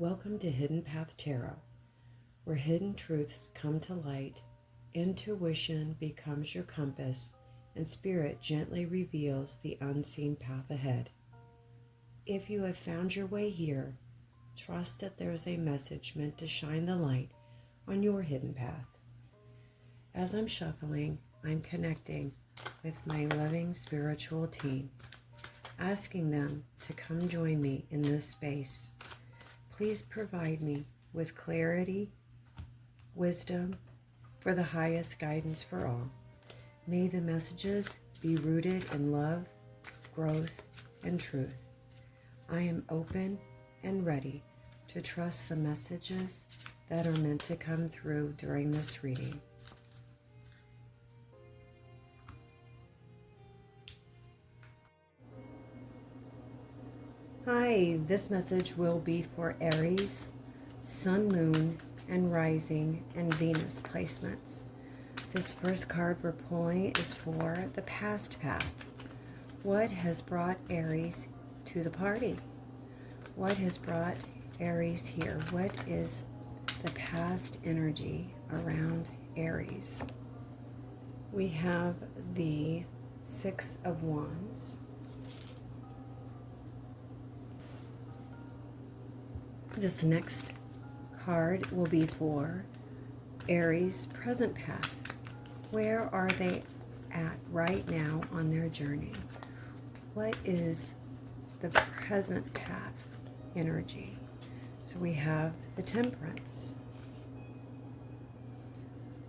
Welcome to Hidden Path Tarot, where hidden truths come to light, intuition becomes your compass, and spirit gently reveals the unseen path ahead. If you have found your way here, trust that there is a message meant to shine the light on your hidden path. As I'm shuffling, I'm connecting with my loving spiritual team, asking them to come join me in this space. Please provide me with clarity, wisdom, for the highest guidance for all. May the messages be rooted in love, growth, and truth. I am open and ready to trust the messages that are meant to come through during this reading. Hi, this message will be for Aries, Sun, Moon, and Rising, and Venus placements. This first card we're pulling is for the past path. What has brought Aries to the party? What has brought Aries here? What is the past energy around Aries? We have the Six of Wands. This next card will be for Aries' present path. Where are they at right now on their journey? What is the present path energy? So we have the Temperance.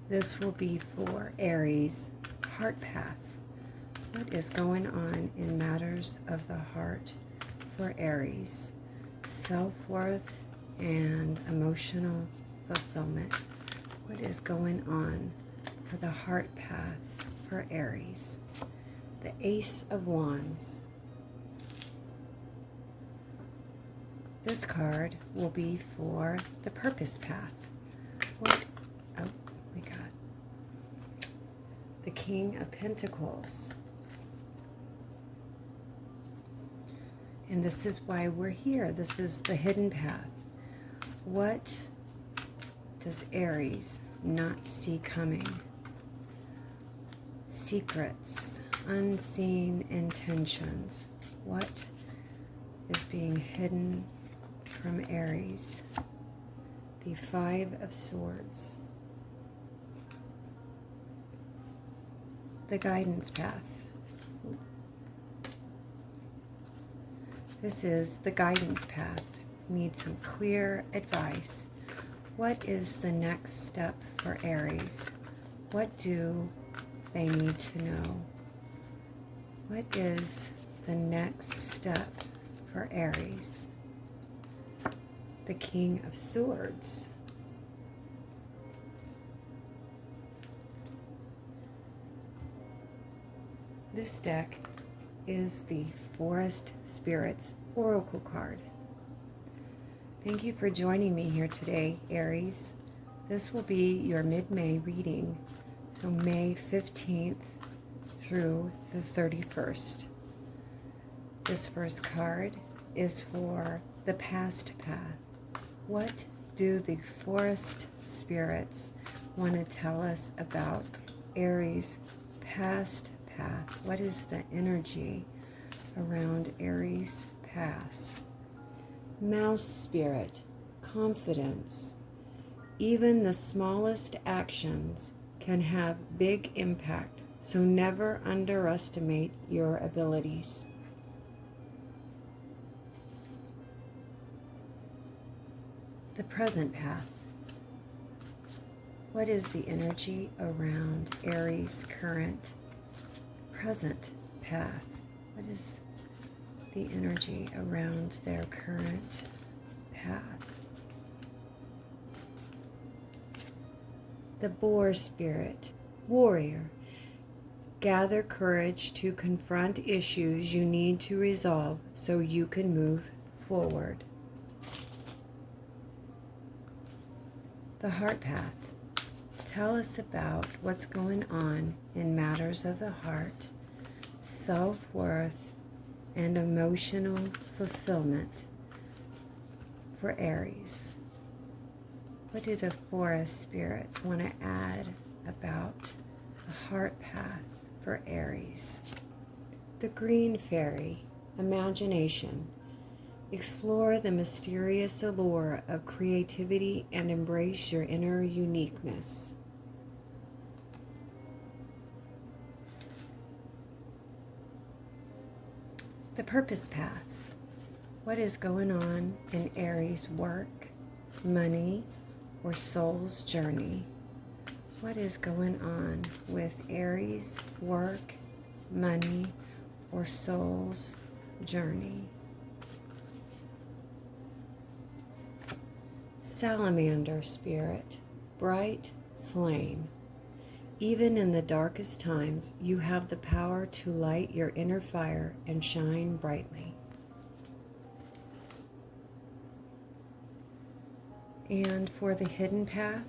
This will be for Aries' heart path. What is going on in matters of the heart for Aries? Self-worth and emotional fulfillment. What is going on for the heart path for Aries? The Ace of Wands. This card will be for the purpose path. We got the King of Pentacles. And this is why we're here. This is the hidden path. What does Aries not see coming? Secrets, unseen intentions. What is being hidden from Aries? The Five of Swords. The guidance path. This is the guidance path. Need some clear advice. What is the next step for Aries? What do they need to know? What is the next step for Aries? The King of Swords. This deck is the Forest Spirits Oracle card. Thank you for joining me here today, Aries. This will be your mid-May reading, so May 15th through the 31st. This first card is for the past path. What do the Forest Spirits want to tell us about Aries' past path? What is the energy around Aries' past? Mouse spirit, confidence. Even the smallest actions can have big impact, so never underestimate your abilities. The present path. What is the energy around Aries' current present path? What is the energy around their current path? The Boar spirit, warrior. Gather courage to confront issues you need to resolve so you can move forward. The heart path. Tell us about what's going on in matters of the heart, self-worth, and emotional fulfillment for Aries? What do the forest spirits want to add about the heart path for Aries? The green fairy, imagination. Explore the mysterious allure of creativity and embrace your inner uniqueness. The purpose path. What is going on in Aries' work, money, or soul's journey? What is going on with Aries' work, money, or soul's journey? Salamander spirit, bright flame. Even in the darkest times, you have the power to light your inner fire and shine brightly. And for the hidden path,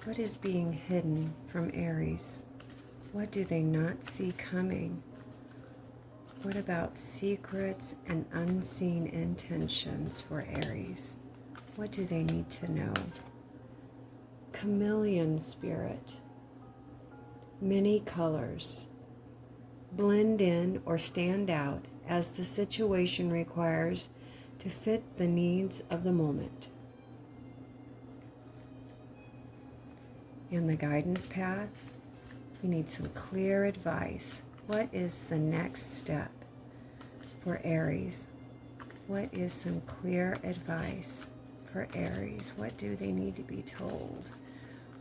what is being hidden from Aries? What do they not see coming? What about secrets and unseen intentions for Aries? What do they need to know? Chameleon spirit. Many colors. Blend in or stand out as the situation requires to fit the needs of the moment. In the guidance path, you need some clear advice. What is the next step for Aries? What is some clear advice for Aries? What do they need to be told?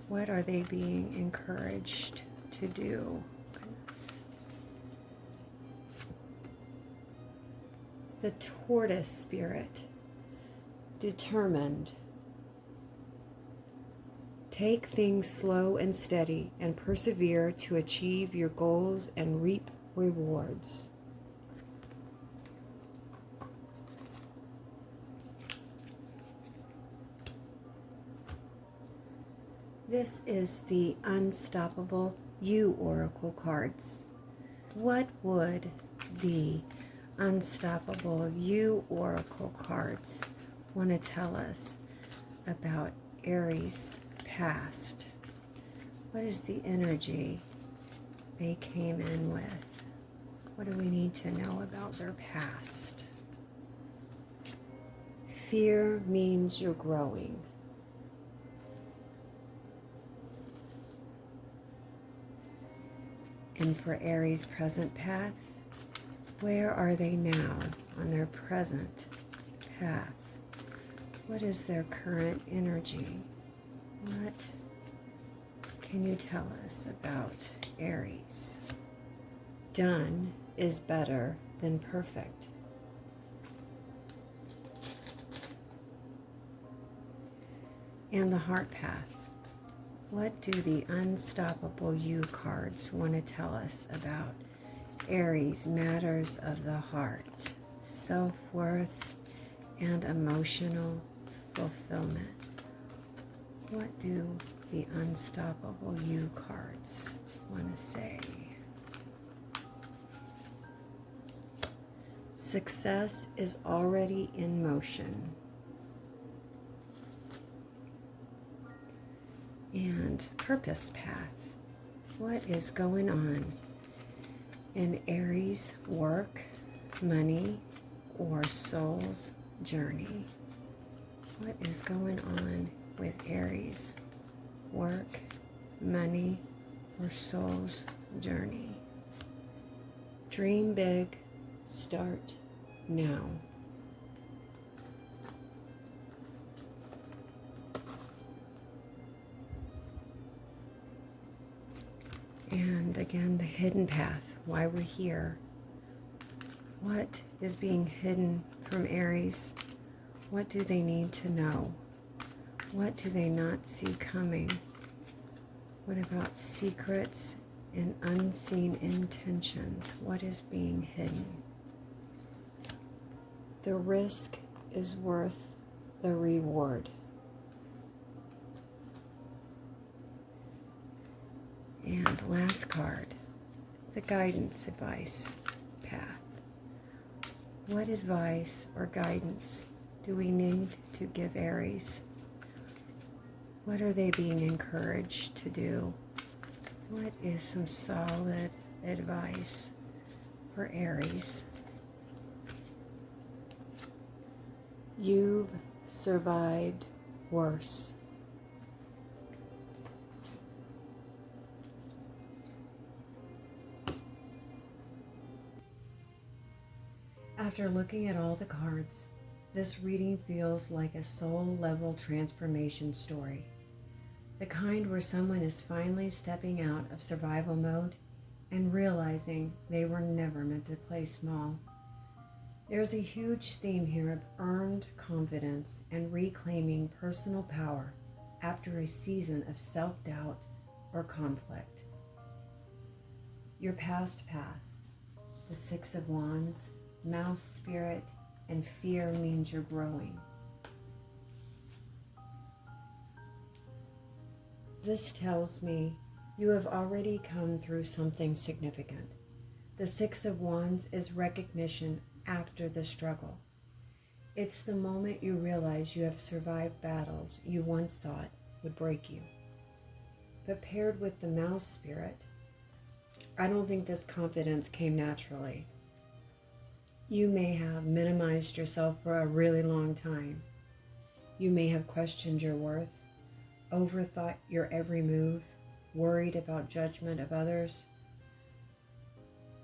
What are they being encouraged to do? The tortoise spirit, determined. Take things slow and steady and persevere to achieve your goals and reap rewards. This is the Unstoppable You Oracle cards. What would the Unstoppable You Oracle cards want to tell us about Aries' past? What is the energy they came in with? What do we need to know about their past? Fear means you're growing. And for Aries' present path, where are they now on their present path? What is their current energy? What can you tell us about Aries? Done is better than perfect. And the heart path. What do the Unstoppable You cards want to tell us about Aries' matters of the heart, self-worth, and emotional fulfillment? What do the Unstoppable You cards want to say? Success is already in motion. And purpose path. What is going on in Aries' work, money, or soul's journey? What is going on with Aries' work, money, or soul's journey? Dream big, start now. And again, the hidden path, why we're here. What is being hidden from Aries? What do they need to know? What do they not see coming? What about secrets and unseen intentions? What is being hidden? The risk is worth the reward. And last card, the guidance advice path. What advice or guidance do we need to give Aries? What are they being encouraged to do? What is some solid advice for Aries? You've survived worse. After looking at all the cards, this reading feels like a soul-level transformation story. The kind where someone is finally stepping out of survival mode and realizing they were never meant to play small. There's a huge theme here of earned confidence and reclaiming personal power after a season of self-doubt or conflict. Your past path, the Six of Wands, Mouse Spirit, and fear means you're growing. This tells me you have already come through something significant. The Six of Wands is recognition after the struggle. It's the moment you realize you have survived battles you once thought would break you. But paired with the Mouse Spirit, I don't think this confidence came naturally. You may have minimized yourself for a really long time. You may have questioned your worth, overthought your every move, worried about judgment of others,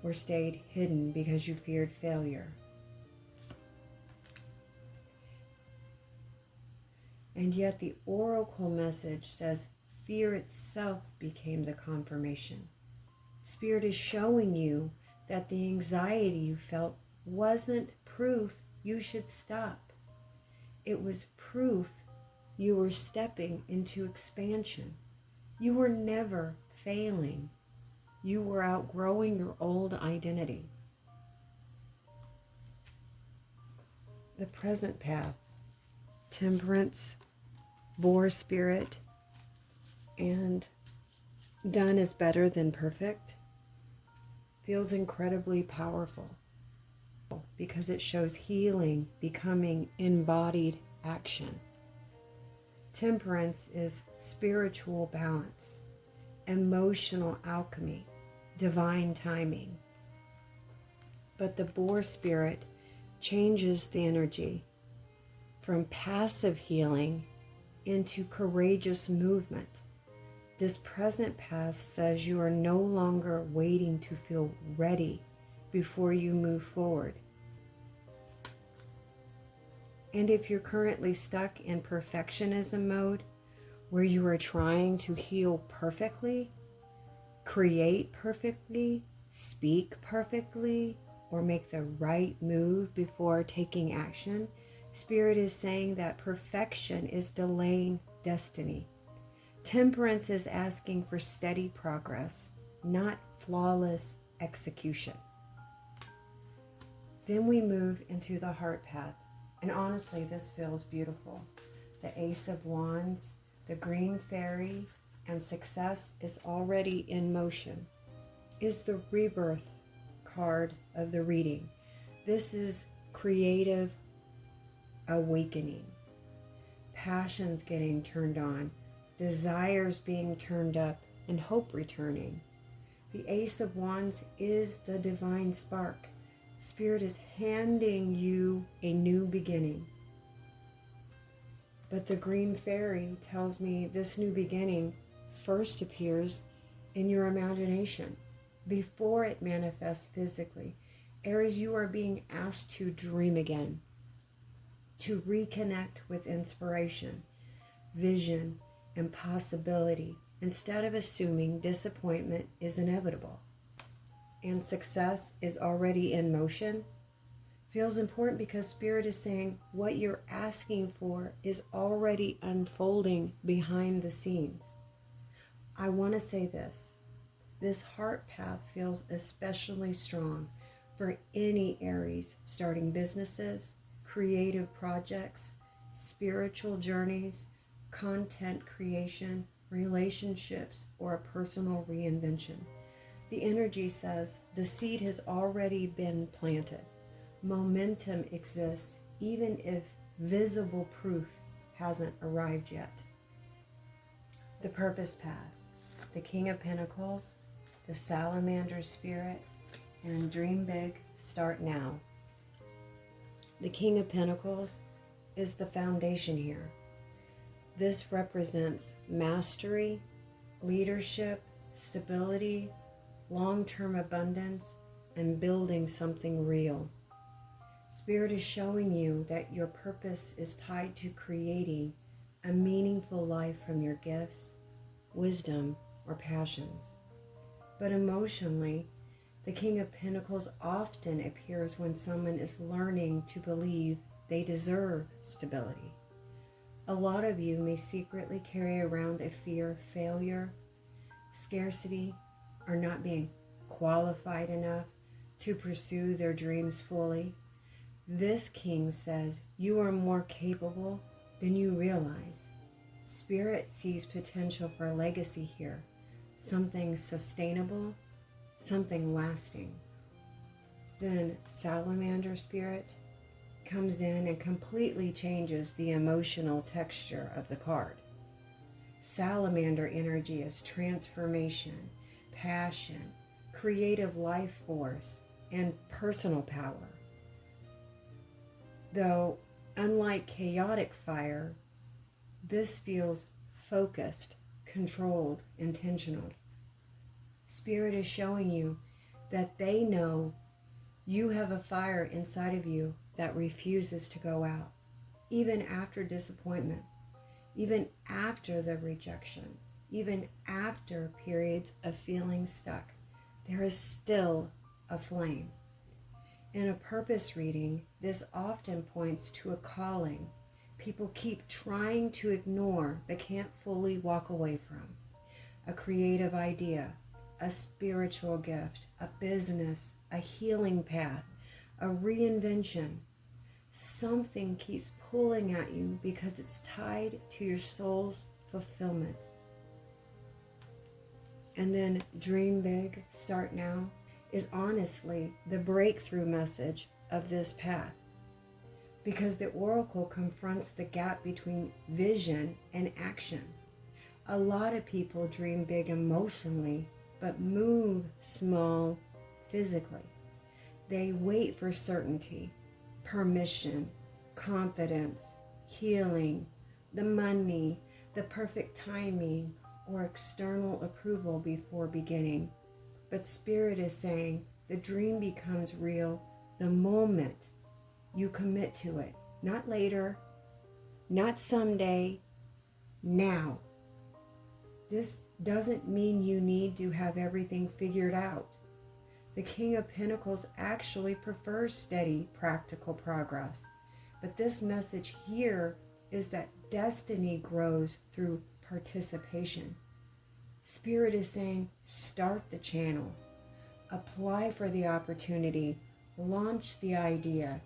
or stayed hidden because you feared failure. And yet the oracle message says fear itself became the confirmation. Spirit is showing you that the anxiety you felt wasn't proof you should stop. It was proof you were stepping into expansion. You were never failing. You were outgrowing your old identity. The present path, Temperance, Boar Spirit, and done is better than perfect, feels incredibly powerful because it shows healing becoming embodied action. Temperance is spiritual balance, emotional alchemy, divine timing. But the Boar Spirit changes the energy from passive healing into courageous movement. This present path says you are no longer waiting to feel ready before you move forward. And if you're currently stuck in perfectionism mode, where you are trying to heal perfectly, create perfectly, speak perfectly, or make the right move before taking action, Spirit is saying that perfection is delaying destiny. Temperance is asking for steady progress, not flawless execution. Then we move into the heart path. And honestly, this feels beautiful. The Ace of Wands, the Green Fairy, and success is already in motion, is the rebirth card of the reading. This is creative awakening, passions getting turned on, desires being turned up, and hope returning. The Ace of Wands is the divine spark. Spirit is handing you a new beginning. But the Green Fairy tells me this new beginning first appears in your imagination before it manifests physically. Aries, you are being asked to dream again, to reconnect with inspiration, vision, and possibility instead of assuming disappointment is inevitable. And success is already in motion feels important because Spirit is saying what you're asking for is already unfolding behind the scenes. I want to say this heart path feels especially strong for any Aries starting businesses, creative projects, spiritual journeys, content creation, relationships, or a personal reinvention. The energy says the seed has already been planted. Momentum exists even if visible proof hasn't arrived yet. The purpose path, the King of Pentacles, the Salamander Spirit, and Dream Big, Start Now. The King of Pentacles is the foundation here. This represents mastery, leadership, stability, long-term abundance, and building something real. Spirit is showing you that your purpose is tied to creating a meaningful life from your gifts, wisdom, or passions. But emotionally, the King of Pentacles often appears when someone is learning to believe they deserve stability. A lot of you may secretly carry around a fear of failure, scarcity, or not being qualified enough to pursue their dreams fully. This king says you are more capable than you realize. Spirit sees potential for a legacy here, something sustainable, something lasting. Then Salamander Spirit comes in and completely changes the emotional texture of the card. Salamander energy is transformation, passion, creative life force, and personal power. Though, unlike chaotic fire, this feels focused, controlled, intentional. Spirit is showing you that they know you have a fire inside of you that refuses to go out, even after disappointment, even after the rejection, even after periods of feeling stuck. There is still a flame. In a purpose reading, this often points to a calling people keep trying to ignore but can't fully walk away from. A creative idea, a spiritual gift, a business, a healing path, a reinvention. Something keeps pulling at you because it's tied to your soul's fulfillment. And then Dream Big, Start Now is honestly the breakthrough message of this path, because the oracle confronts the gap between vision and action. A lot of people dream big emotionally, but move small physically. They wait for certainty, permission, confidence, healing, the money, the perfect timing, or external approval before beginning. But Spirit is saying the dream becomes real the moment you commit to it. Not later, not someday, now. This doesn't mean you need to have everything figured out. The King of Pentacles actually prefers steady, practical progress. But this message here is that destiny grows through participation. Spirit is saying, start the channel, apply for the opportunity, launch the idea,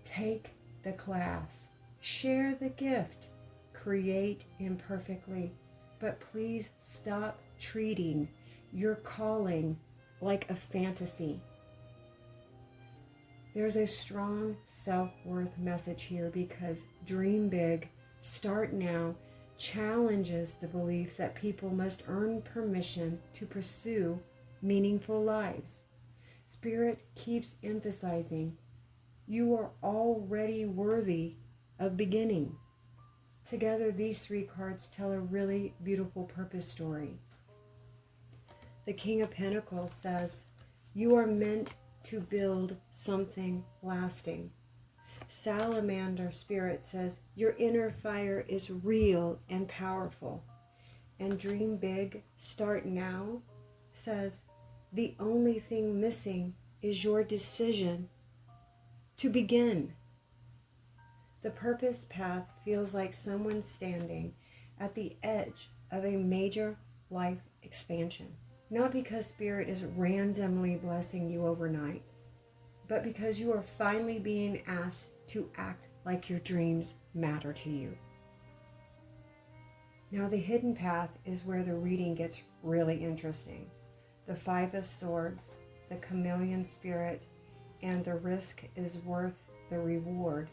take the class, share the gift, create imperfectly, but please stop treating your calling like a fantasy. There's a strong self-worth message here because Dream Big, Start Now challenges the belief that people must earn permission to pursue meaningful lives. Spirit keeps emphasizing you are already worthy of beginning. Together, these three cards tell a really beautiful purpose story. The King of Pentacles says, you are meant to build something lasting. Salamander Spirit says, your inner fire is real and powerful. And Dream Big, Start Now says, the only thing missing is your decision to begin. The purpose path feels like someone standing at the edge of a major life expansion. Not because Spirit is randomly blessing you overnight, but because you are finally being asked to act like your dreams matter to you. Now the hidden path is where the reading gets really interesting. The Five of Swords, the Chameleon Spirit, and the risk is worth the reward.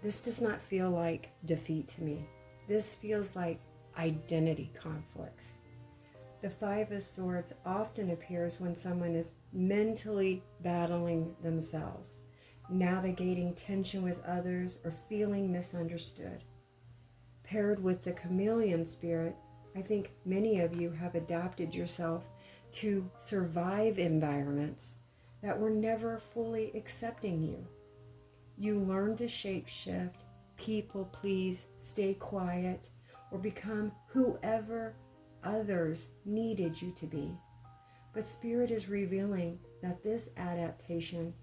This does not feel like defeat to me. This feels like identity conflicts. The Five of Swords often appears when someone is mentally battling themselves, navigating tension with others, or feeling misunderstood. Paired with the chameleon spirit, I think many of you have adapted yourself to survive environments that were never fully accepting you. You learn to shapeshift, people please, stay quiet, or become whoever others needed you to be. But Spirit is revealing that this adaptation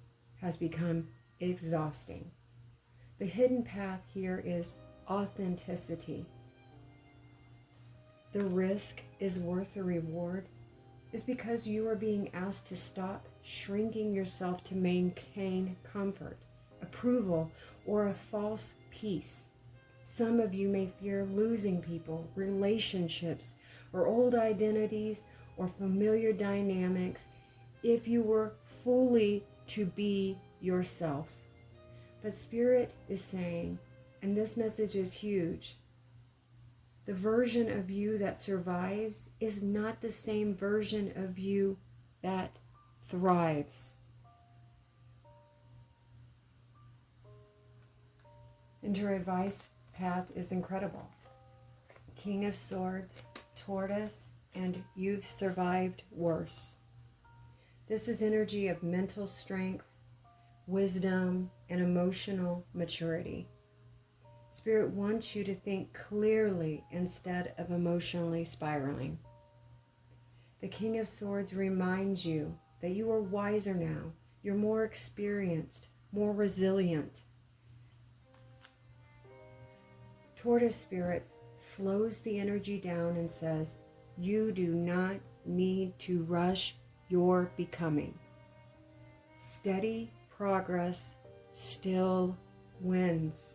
has become exhausting. The hidden path here is authenticity. The risk is worth the reward is because you are being asked to stop shrinking yourself to maintain comfort, approval, or a false peace. Some of you may fear losing people, relationships, or old identities or familiar dynamics if you were fully to be yourself. But Spirit is saying, and this message is huge, the version of you that survives is not the same version of you that thrives. And your advice path is incredible. King of Swords, Tortoise, and you've survived worse. This is energy of mental strength, wisdom, and emotional maturity. Spirit wants you to think clearly instead of emotionally spiraling. The King of Swords reminds you that you are wiser now. You're more experienced, more resilient. Tortoise Spirit slows the energy down and says, you do not need to rush your becoming. Steady progress still wins.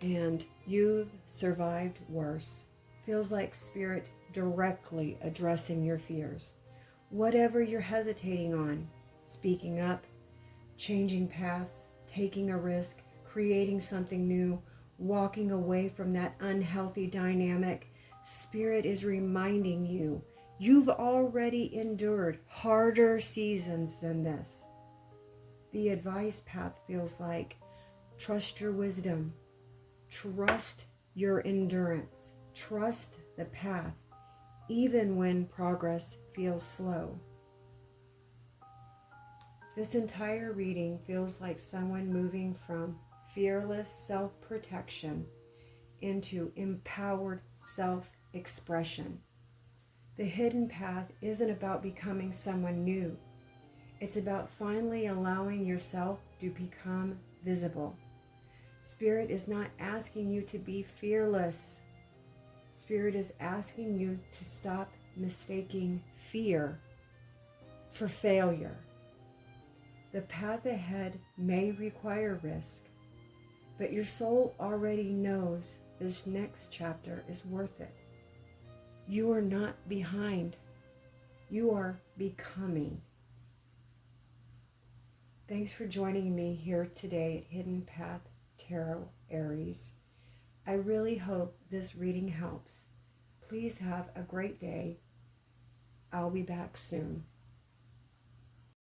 And you've survived worse. Feels like Spirit directly addressing your fears. Whatever you're hesitating on, speaking up, changing paths, taking a risk, creating something new, walking away from that unhealthy dynamic, Spirit is reminding you, you've already endured harder seasons than this. The advice path feels like, trust your wisdom, trust your endurance, trust the path, even when progress feels slow. This entire reading feels like someone moving from fearless self-protection into empowered self-expression. The hidden path isn't about becoming someone new. It's about finally allowing yourself to become visible. Spirit is not asking you to be fearless. Spirit is asking you to stop mistaking fear for failure. The path ahead may require risk, but your soul already knows this next chapter is worth it. You are not behind. You are becoming. Thanks for joining me here today at Hidden Path Tarot Aries. I really hope this reading helps. Please have a great day. I'll be back soon.